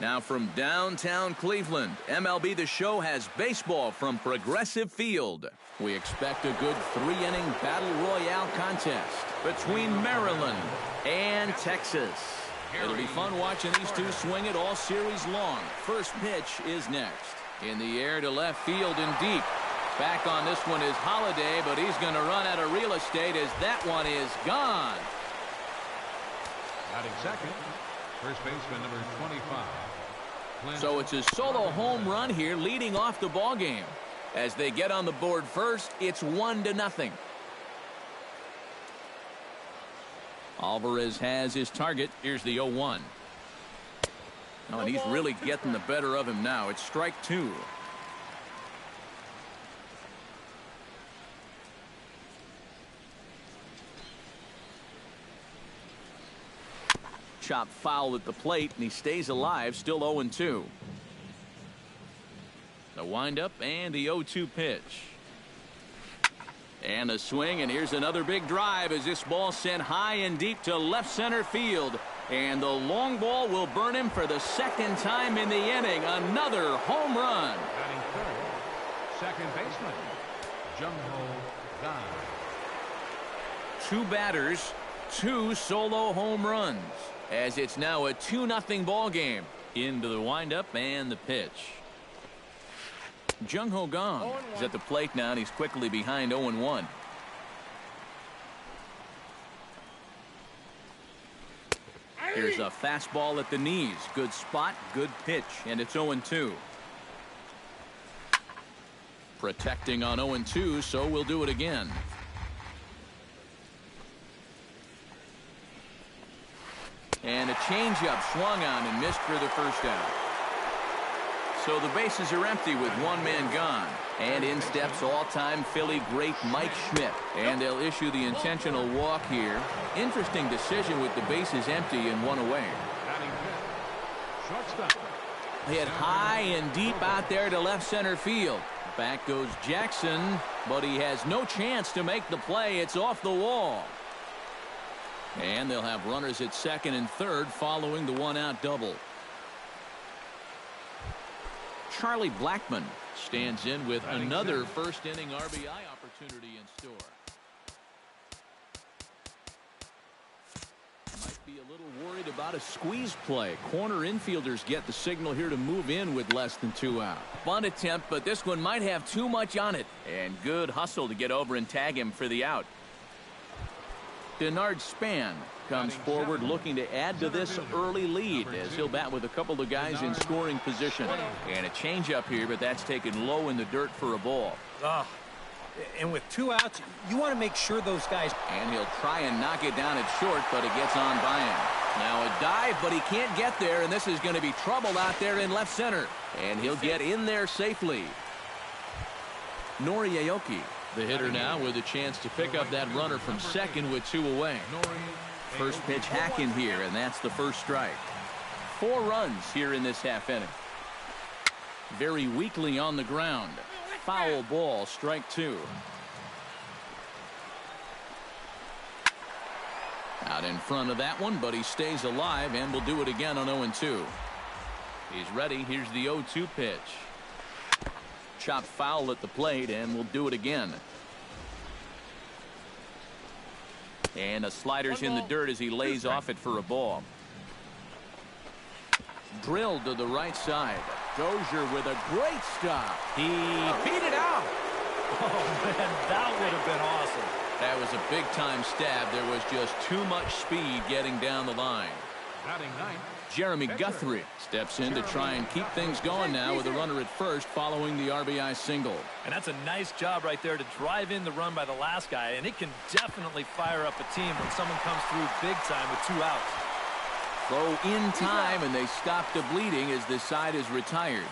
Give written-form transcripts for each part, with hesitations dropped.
Now from downtown Cleveland, MLB The Show has baseball from Progressive Field. We expect a good 3-inning battle royale contest between Maryland and Texas. It'll be fun watching these two swing it all series long. First pitch is next. In the air to left field and deep. Back on this one is Holiday, but he's going to run out of real estate as that one is gone. Batting second, first baseman number 25. So it's a solo home run here leading off the ball game. As they get on the board first, it's 1-0. Alvarez has his target. Here's the 0-1. Oh, and he's really getting the better of him now. It's strike 2. Chop foul at the plate, and he stays alive, still 0-2. The windup and the 0-2 pitch. And a swing, and here's another big drive as this ball sent high and deep to left center field. And the long ball will burn him for the second time in the inning. Another home run. Batting third, second baseman, Jung-Ho Kang. 2 batters, 2 solo home runs. As it's now a 2-0 ball game. Into the windup and the pitch. Jung-Ho Kang is at the plate now, and he's quickly behind 0-1. Here's a fastball at the knees. Good spot, good pitch, and it's 0-2. Protecting on 0-2, so we'll do it again. And a changeup swung on and missed for the first out. So the bases are empty with 1 man gone. And in steps all-time Philly great Mike Schmidt. And they'll issue the intentional walk here. Interesting decision with the bases empty and 1 away. Hit high and deep out there to left center field. Back goes Jackson, but he has no chance to make the play. It's off the wall. And they'll have runners at second and third following the 1-out double. Charlie Blackmon stands in with another first inning RBI opportunity in store. Might be a little worried about a squeeze play. Corner infielders get the signal here to move in with less than 2 out. Bunt attempt, but this one might have too much on it. And good hustle to get over and tag him for the out. Denard Span comes forward looking to add to this early lead as he'll bat with a couple of guys in scoring position. And a changeup here, but that's taken low in the dirt for a ball. And with 2 outs, you want to make sure those guys. And he'll try and knock it down at short, but it gets on by him. Now a dive, but he can't get there, and this is going to be trouble out there in left center. And he'll get in there safely. Nori Aoki, the hitter now, with a chance to pick up that runner from second with 2 away. First pitch hacking here, and that's the first strike. 4 runs here in this half inning. Very weakly on the ground. Foul ball, strike 2. Out in front of that one, but he stays alive and will do it again on 0-2. He's ready. Here's the 0-2 pitch. Chop foul at the plate, and we'll do it again. And a slider's in the dirt as he lays off it for a ball. Drilled to the right side. Dozier with a great stop. He beat it out. Oh, man, that would have been awesome. That was a big-time stab. There was just too much speed getting down the line. Batting ninth, Jeremy Guthrie steps in to try and keep things going now with a runner at first following the RBI single. And that's a nice job right there to drive in the run by the last guy, and it can definitely fire up a team when someone comes through big time with 2 outs. Throw in time, and they stop the bleeding as this side is retired.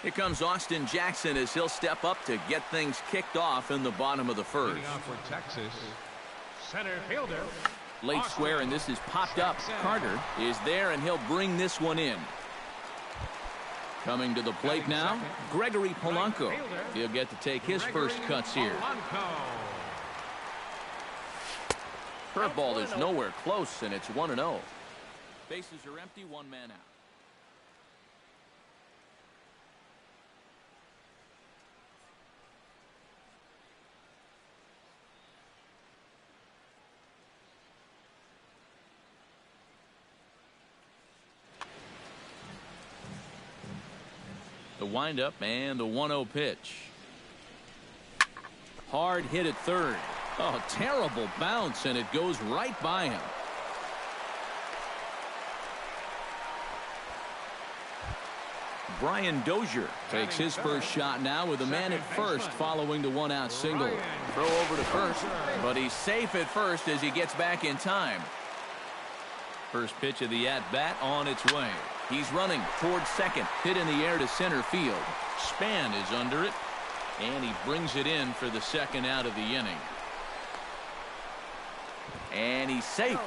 Here comes Austin Jackson as he'll step up to get things kicked off in the bottom of the first. leading off for Texas, center fielder. Late square, and this is popped up. Carter is there, and he'll bring this one in. Coming to the plate now, Gregory Polanco. He'll get to take his first cuts here. Curveball is nowhere close, and it's 1-0. Bases are empty, 1 man out. The windup and the 1-0 pitch. Hard hit at third. Oh, terrible bounce, and it goes right by him. Brian Dozier takes his first shot now with a man at first following the one-out single. Throw over to first, but he's safe at first as he gets back in time. First pitch of the at-bat on its way. He's running towards second. Hit in the air to center field. Span is under it, and he brings it in for the second out of the inning. And he's safe.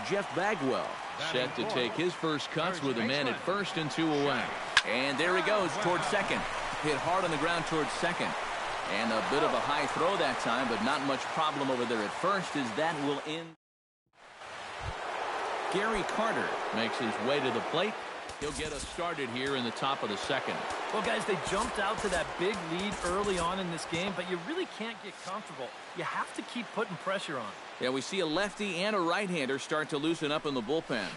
Jeff Bagwell set to take his first cuts with a man at first and 2 away. And there he goes towards second. Hit hard on the ground towards second. And a bit of a high throw that time, but not much problem over there at first as that will end. Gary Carter makes his way to the plate. He'll get us started here in the top of the second. Well, guys, they jumped out to that big lead early on in this game, but you really can't get comfortable. You have to keep putting pressure on. Yeah, we see a lefty and a right-hander start to loosen up in the bullpen.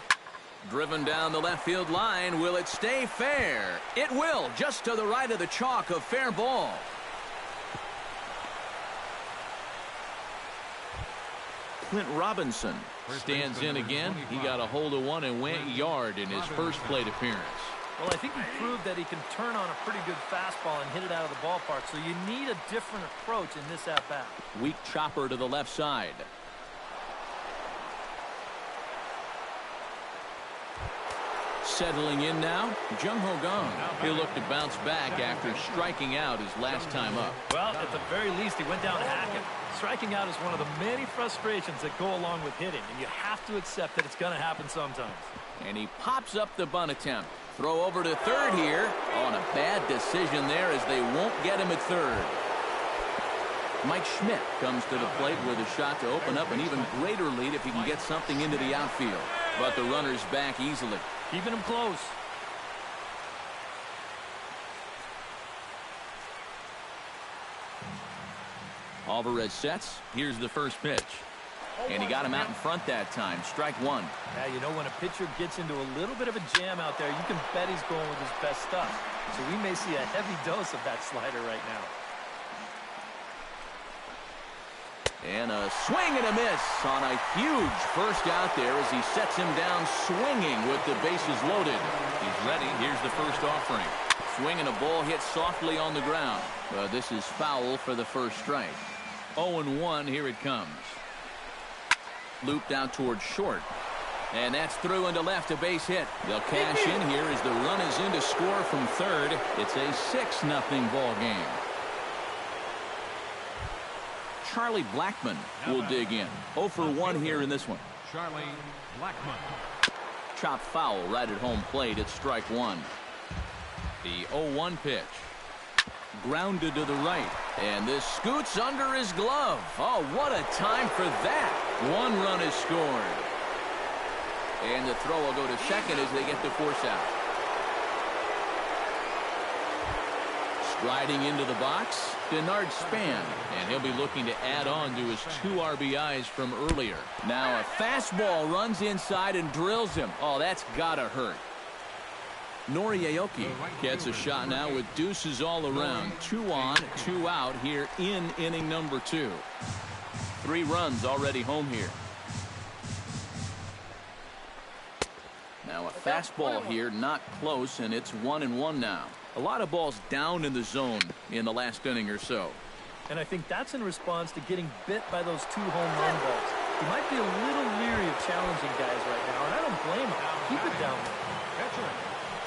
Driven down the left field line. Will it stay fair? It will, just to the right of the chalk, a fair ball. Clint Robinson stands in again. He got a hold of one and went yard in his first plate appearance. Well, I think he proved that he can turn on a pretty good fastball and hit it out of the ballpark, so you need a different approach in this at-bat. Weak chopper to the left side. Settling in now, Jung-Ho Kang. He'll look to bounce back after striking out his last time up. Well, at the very least, he went down hacking. Striking out is one of the many frustrations that go along with hitting, and you have to accept that it's going to happen sometimes. And he pops up the bunt attempt. Throw over to third here. On a bad decision there as they won't get him at third. Mike Schmidt comes to the plate with a shot to open up an even greater lead if he can get something into the outfield. But the runner's back easily. Keeping him close. Alvarez sets. Here's the first pitch. And he got him out in front that time. Strike one. Yeah, you know, when a pitcher gets into a little bit of a jam out there, you can bet he's going with his best stuff. So we may see a heavy dose of that slider right now. And a swing and a miss on a huge first out there as he sets him down swinging with the bases loaded. He's ready. Here's the first offering. Swing and a ball hit softly on the ground. This is foul for the first strike. 0-1. Here it comes. Looped out towards short. And that's through into left, a base hit. They'll cash in here as the run is in to score from third. It's a 6-0 ball game. Charlie Blackmon will dig in. 0 for 1 here in this one. Charlie Blackmon. Chopped foul right at home plate. It's strike one. The 0-1 pitch. Grounded to the right. And this scoots under his glove. Oh, what a time for that. One run is scored. And the throw will go to second as they get the force out. Striding into the box, Denard Span, and he'll be looking to add on to his 2 RBIs from earlier. Now a fastball runs inside and drills him. Oh, that's gotta hurt. Nori Aoki gets a shot now with deuces all around. 2 on, 2 out here in inning number 2. 3 runs already home here. Now a fastball here, not close, and it's 1-1 now. A lot of balls down in the zone in the last inning or so. And I think that's in response to getting bit by those 2 home run balls. He might be a little leery of challenging guys right now, and I don't blame him. Keep it down there.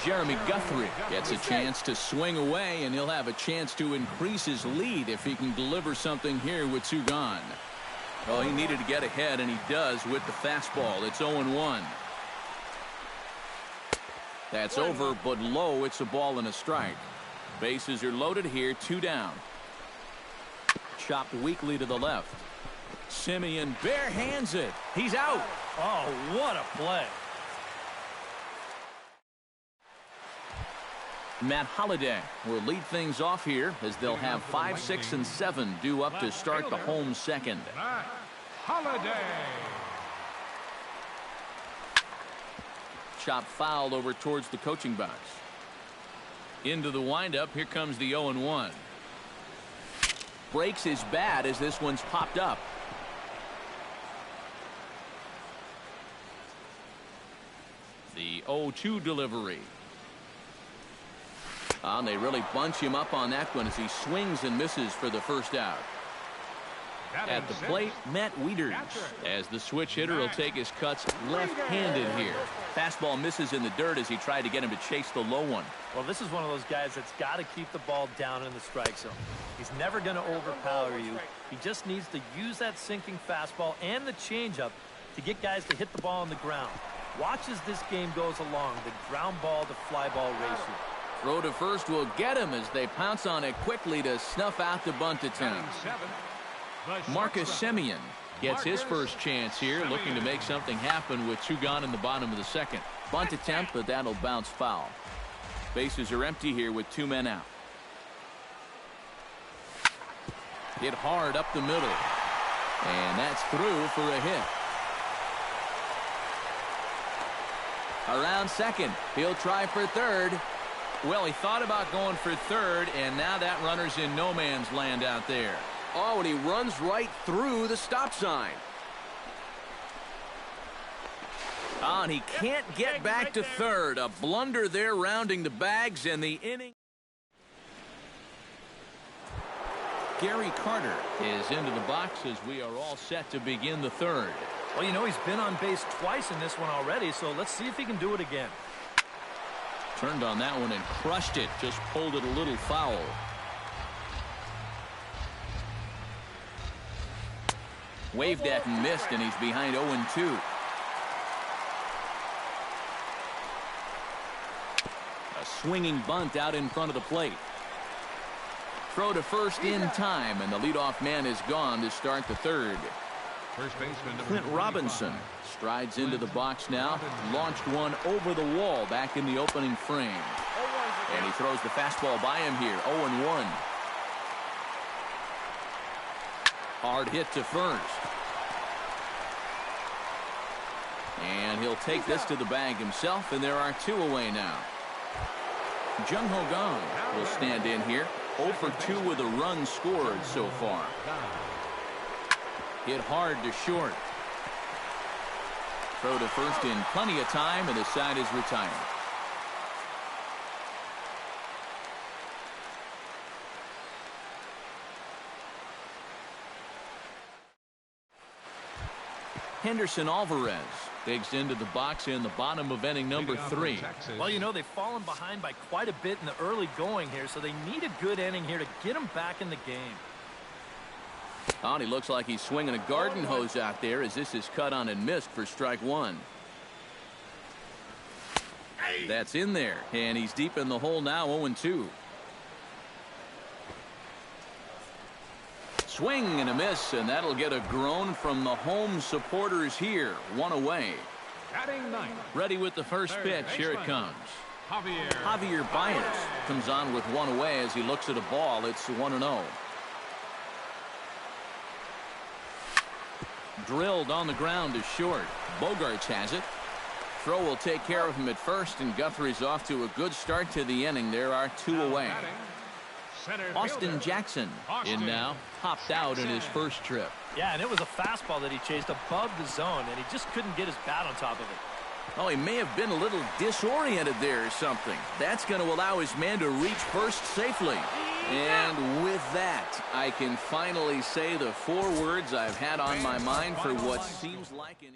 Jeremy Guthrie gets a chance to swing away, and he'll have a chance to increase his lead if he can deliver something here with 2 gone. Well, he needed to get ahead, and he does with the fastball. It's 0-1. That's over, but low. It's a ball and a strike. Bases are loaded here, 2 down. Chopped weakly to the left. Simeon bare hands it. He's out. Oh, what a play. Matt Holliday will lead things off here as they'll have 5, 6, and 7 due up to start the home second. Holliday. chop fouled over towards the coaching box. Into the windup. Here comes the 0-1. Breaks his bat as this one's popped up. The 0-2 delivery. And they really bunch him up on that one as he swings and misses for the first out. At the plate, Matt Wieters, as the switch hitter will take his cuts left-handed here. Fastball misses in the dirt as he tried to get him to chase the low one. Well, this is one of those guys that's got to keep the ball down in the strike zone. He's never going to overpower you. He just needs to use that sinking fastball and the changeup to get guys to hit the ball on the ground. Watch as this game goes along, the ground ball to fly ball ratio. Throw to first will get him as they pounce on it quickly to snuff out the bunt attempt. Marcus Semien gets his first chance here, looking to make something happen with 2 gone in the bottom of the second. Bunt attempt, but that'll bounce foul. Bases are empty here with 2 men out. Hit hard up the middle. And that's through for a hit. Around second. He'll try for third. Well, he thought about going for third, and now that runner's in no man's land out there. Oh, and he runs right through the stop sign. Oh, and he can't get back to third. A blunder there rounding the bags, and the inning. Gary Carter is into the box as we are all set to begin the third. Well, you know, he's been on base twice in this one already, so let's see if he can do it again. Turned on that one and crushed it. Just pulled it a little foul. Waved at and missed, and he's behind 0-2. A swinging bunt out in front of the plate. Throw to first in time, and the leadoff man is gone to start the third. First baseman Clint Robinson strides into the box now. Launched one over the wall back in the opening frame. And he throws the fastball by him here. 0-1. Hard hit to first. And he'll take this to the bag himself, and there are 2 away now. Jung Ho Kang will stand in here. 0 for 2 with a run scored so far. Hit hard to short. Throw to first in plenty of time, and the side is retired. Henderson Alvarez digs into the box in the bottom of inning number 3. Well, you know, they've fallen behind by quite a bit in the early going here, so they need a good inning here to get them back in the game. Oh, and he looks like he's swinging a garden hose out there as this is cut on and missed for strike 1. That's in there, and he's deep in the hole now. 0-2. Swing and a miss, and that'll get a groan from the home supporters here. 1 away. Ready with the first pitch. Here it comes. Javier Baez comes on with 1 away as he looks at a ball. It's 1-0. Drilled on the ground to short. Bogarts has it. Throw will take care of him at first, and Guthrie's off to a good start to the inning. There are 2 away. Austin Jackson in now. Popped out in his first trip. Yeah, and it was a fastball that he chased above the zone, and he just couldn't get his bat on top of it. Oh, he may have been a little disoriented there or something. That's going to allow his man to reach first safely. And with that, I can finally say the 4 words I've had on my mind for what seems like an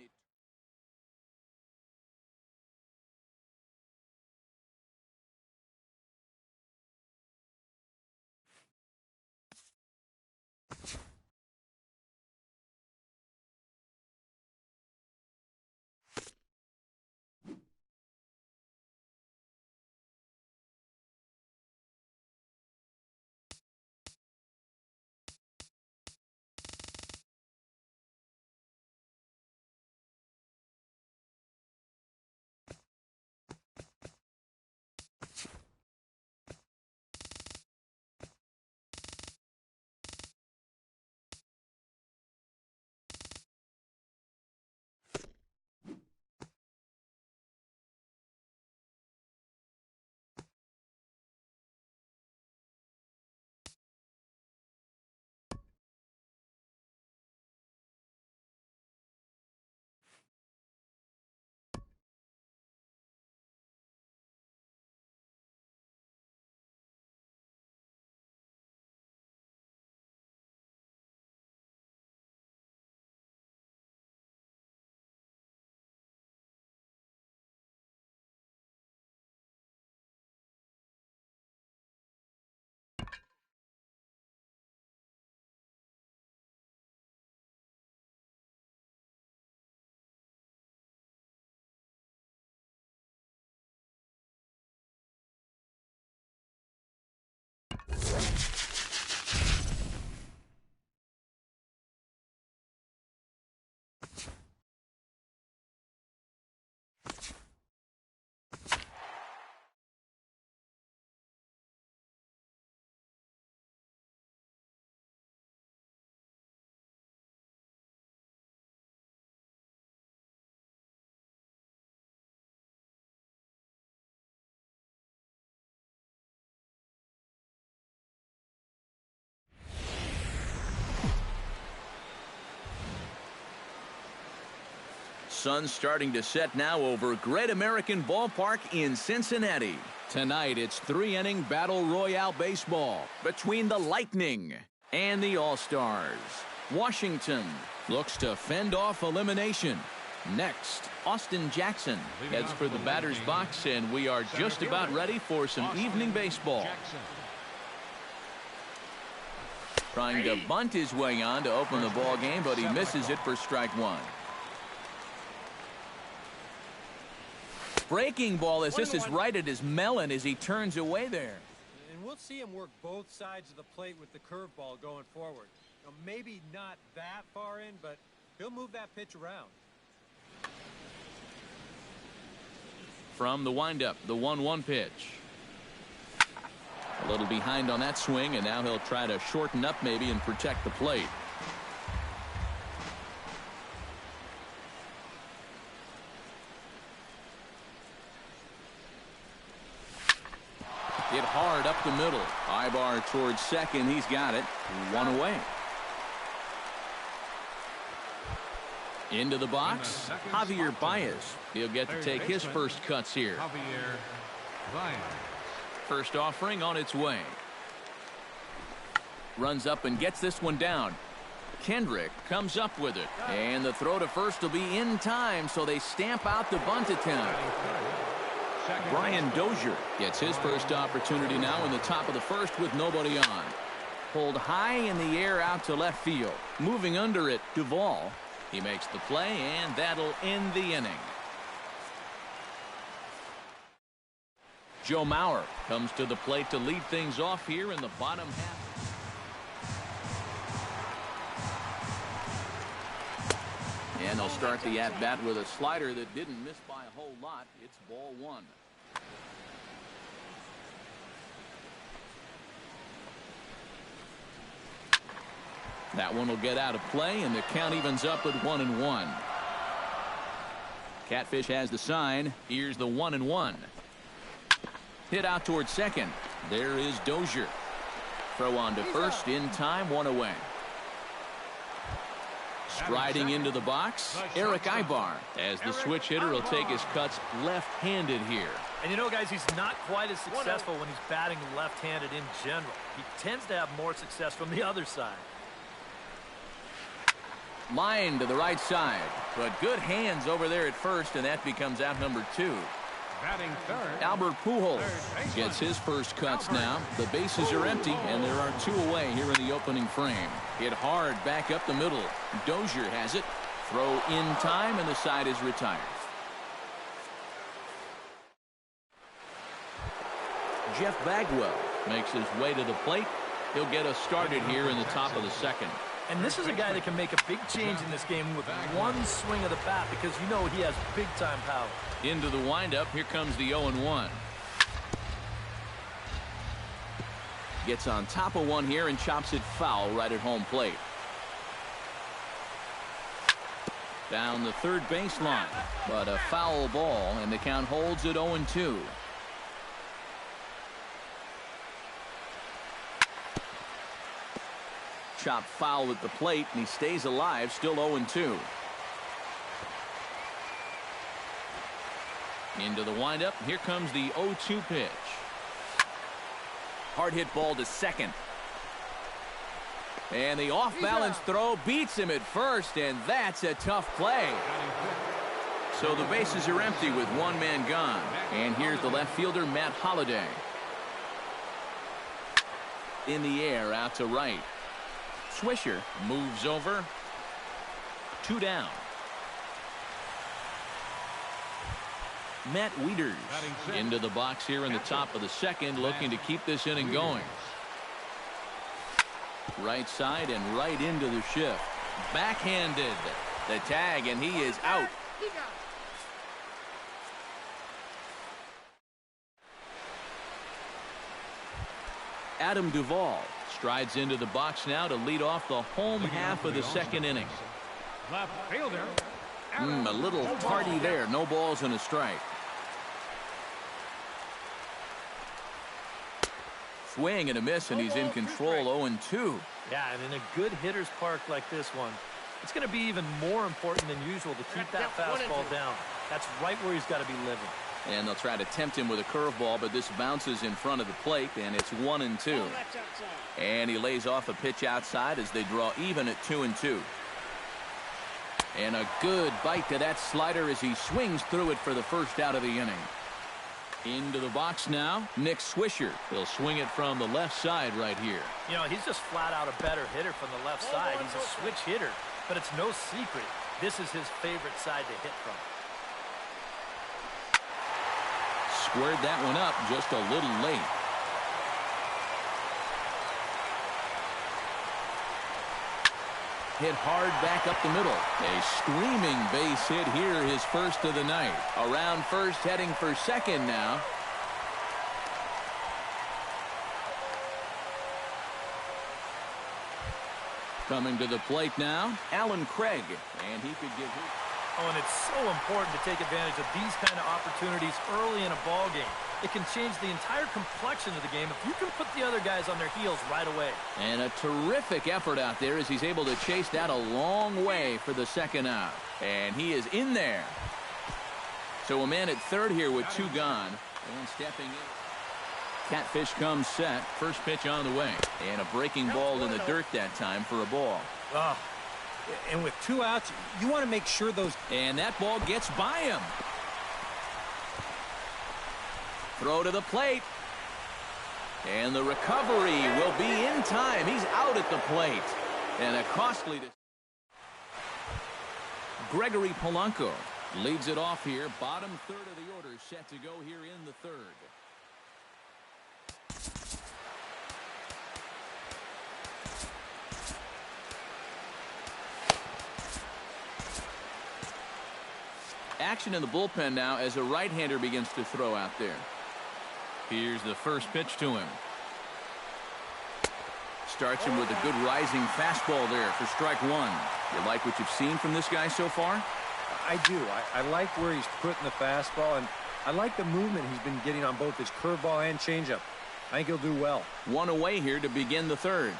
Sun's starting to set now over Great American Ballpark in Cincinnati. Tonight, it's three-inning Battle Royale baseball between the Lightning and the All-Stars. Washington looks to fend off elimination. Next, Austin Jackson heads for the batter's box, and we are just about ready for some evening baseball. Trying to bunt his way on to open the ball game, but he misses it for strike one. Breaking ball as this is right at his melon as he turns away there. And we'll see him work both sides of the plate with the curveball going forward. Now, maybe not that far in, but he'll move that pitch around. From the windup, the 1-1 pitch. A little behind on that swing, and now he'll try to shorten up maybe and protect the plate. Hit hard up the middle. High bar towards second. He's got it. One away. Into the box, Javier Baez. He'll get to take his first cuts here. First offering on its way. Runs up and gets this one down. Kendrick comes up with it. And the throw to first will be in time, so they stamp out the bunt attempt. Brian Dozier gets his first opportunity now in the top of the first with nobody on. Pulled high in the air out to left field. Moving under it, Duvall. He makes the play, and that'll end the inning. Joe Mauer comes to the plate to lead things off here in the bottom half. And they'll start the at-bat with a slider that didn't miss by a whole lot. It's ball one. That one will get out of play, and the count evens up at 1-1. Catfish has the sign. Here's the 1-1. Hit out towards second. There is Dozier. Throw on to first in time, one away. Striding into the box, Eric Ibar, as the switch hitter will take his cuts left-handed here. And you know, guys, he's not quite as successful when he's batting left-handed in general. He tends to have more success from the other side. Line to the right side, but good hands over there at first, and that becomes out number two. Batting third, Albert Pujols gets his first cuts now. The bases are empty, and there are two away here in the opening frame. Hit hard back up the middle. Dozier has it. Throw in time, and the side is retired. Jeff Bagwell makes his way to the plate. He'll get us started here in the top of the second. And this is a guy that can make a big change in this game with one swing of the bat, because you know he has big-time power. Into the windup. Here comes the 0-1. Gets on top of one here and chops it foul right at home plate. Down the third baseline, but a foul ball, and the count holds at 0-2. Chop foul at the plate, and he stays alive, still 0-2. Into the windup. Here comes the 0-2 pitch. Hard hit ball to second. And the off-balance throw beats him at first, and that's a tough play. So the bases are empty with one man gone. And here's the left fielder, Matt Holliday. In the air, out to right. Swisher moves over. Two down. Matt Wieters into the box here in the top of the second, looking to keep this inning going. Right side and right into the shift. Backhanded. The tag, and he is out. Adam Duvall strides into the box now to lead off the home half of the second inning. Left fielder. A little tardy there. No balls and a strike. Swing and a miss, and he's in control. 0-2. Yeah, and in a good hitter's park like this one, it's going to be even more important than usual to keep that fastball down. That's right where he's got to be living. And they'll try to tempt him with a curveball, but this bounces in front of the plate, and it's 1-2. And he lays off a pitch outside as they draw even at 2-2. And a good bite to that slider as he swings through it for the first out of the inning. Into the box now, Nick Swisher. He'll swing it from the left side right here. You know, he's just flat out a better hitter from the left side. He's a switch hitter, but it's no secret this is his favorite side to hit from. Squared that one up just a little late. Hit hard back up the middle. A screaming base hit here, his first of the night. Around first, heading for second now. Coming to the plate now, Alan Craig. And he could give his... Oh, and it's so important to take advantage of these kind of opportunities early in a ball game. It can change the entire complexion of the game if you can put the other guys on their heels right away. And a terrific effort out there as he's able to chase that a long way for the second out. And he is in there. So a man at third here with two gone. And stepping in. Catfish comes set. First pitch on the way. And a breaking ball in the dirt that time for a ball. Oh. And with two outs, you want to make sure those... And that ball gets by him. Throw to the plate. And the recovery will be in time. He's out at the plate. And a costly... Gregory Polanco leads it off here. Bottom third of the order set to go here in the third. Action in the bullpen now as a right-hander begins to throw out there. Here's the first pitch to him. Starts him with a good rising fastball there for strike one. You like what you've seen from this guy so far? I do. I like where he's putting the fastball, and I like the movement he's been getting on both his curveball and changeup. I think he'll do well. One away here to begin the third.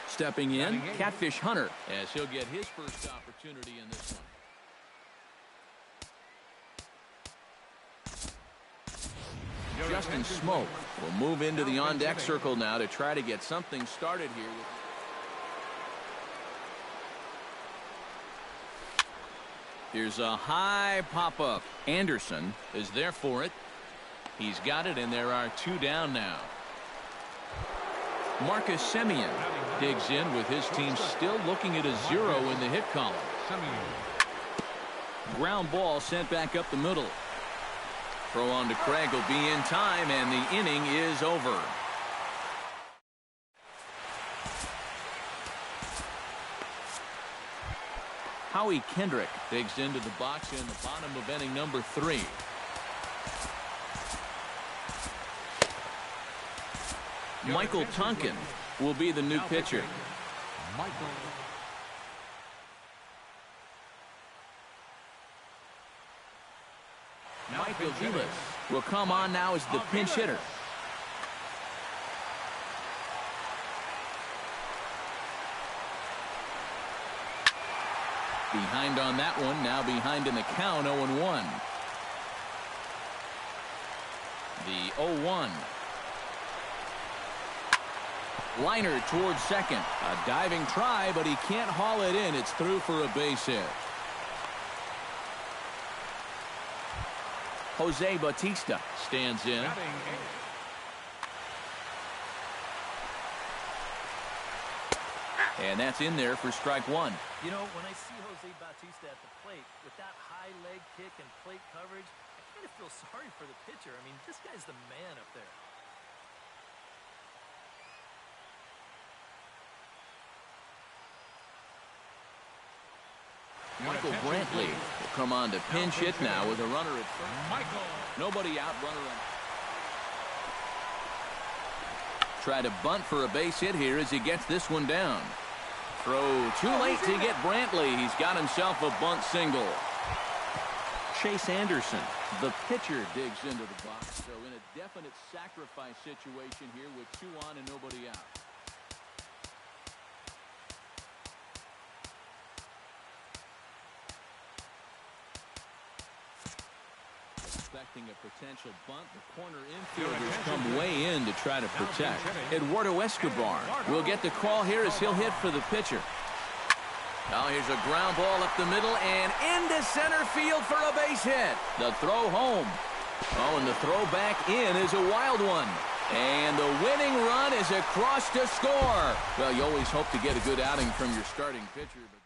Stepping in, Catfish Hunter, as he'll get his first opportunity in this one. Justin Smoke will move into the on-deck circle now to try to get something started here. Here's a high pop-up. Anderson is there for it. He's got it, and there are two down now. Marcus Semien digs in with his team still looking at a 0 in the hit column. Ground ball sent back up the middle. Throw on to Craig will be in time, and the inning is over. Howie Kendrick digs into the box in the bottom of inning number 3. Michael Tonkin will be the new pitcher. Michael Gillis will come on now as the pinch hitter. Behind on that one, now behind in the count, 0-1. The 0-1. Liner towards second. A diving try, but he can't haul it in. It's through for a base hit. Jose Bautista stands in. And that's in there for strike one. You know, when I see Jose Bautista at the plate with that high leg kick and plate coverage, I kind of feel sorry for the pitcher. I mean, this guy's the man up there. Michael Brantley will come on to pinch hit now with a runner at first. Nobody out, runner on. Try to bunt for a base hit here as he gets this one down. Throw too late to get Brantley. He's got himself a bunt single. Chase Anderson, the pitcher, digs into the box. So in a definite sacrifice situation here with 2 on and nobody out. Expecting a potential bunt, the corner infielders come way in to try to protect. Eduardo Escobar will get the call here as he'll hit for the pitcher. Now here's a ground ball up the middle and into center field for a base hit. The throw home. Oh, and the throw back in is a wild one. And the winning run is across to score. Well, you always hope to get a good outing from your starting pitcher, but